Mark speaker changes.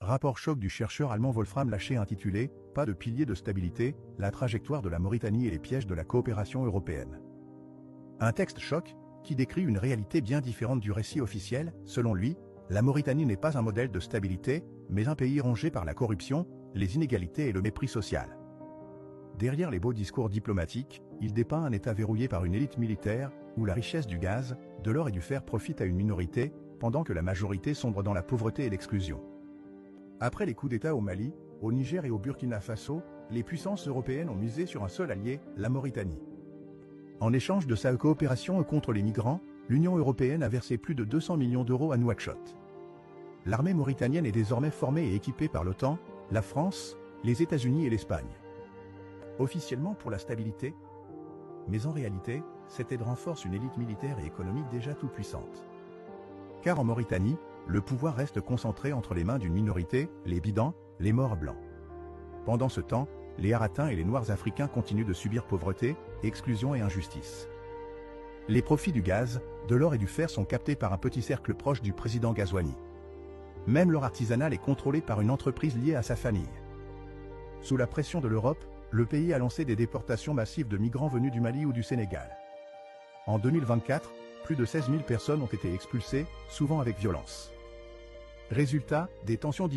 Speaker 1: Rapport choc du chercheur allemand Wolfram Laché intitulé « Pas de pilier de stabilité, la trajectoire de la Mauritanie et les pièges de la coopération européenne ». Un texte choc qui décrit une réalité bien différente du récit officiel. Selon lui, la Mauritanie n'est pas un modèle de stabilité, mais un pays rongé par la corruption, les inégalités et le mépris social. Derrière les beaux discours diplomatiques, il dépeint un État verrouillé par une élite militaire, où la richesse du gaz, de l'or et du fer profite à une minorité, pendant que la majorité sombre dans la pauvreté et l'exclusion. Après les coups d'État au Mali, au Niger et au Burkina Faso, les puissances européennes ont misé sur un seul allié, la Mauritanie. En échange de sa coopération contre les migrants, l'Union européenne a versé plus de 200 millions d'euros à Nouakchott. L'armée mauritanienne est désormais formée et équipée par l'OTAN, la France, les États-Unis et l'Espagne. Officiellement pour la stabilité, mais en réalité, cette aide renforce une élite militaire et économique déjà tout puissante. Car en Mauritanie, le pouvoir reste concentré entre les mains d'une minorité, les Bidans, les Maures blancs. Pendant ce temps, les Haratins et les Noirs africains continuent de subir pauvreté, exclusion et injustice. Les profits du gaz, de l'or et du fer sont captés par un petit cercle proche du président Ghazouani. Même leur artisanal est contrôlé par une entreprise liée à sa famille. Sous la pression de l'Europe, le pays a lancé des déportations massives de migrants venus du Mali ou du Sénégal. En 2024, plus de 16 000 personnes ont été expulsées, souvent avec violence. Résultat, des tensions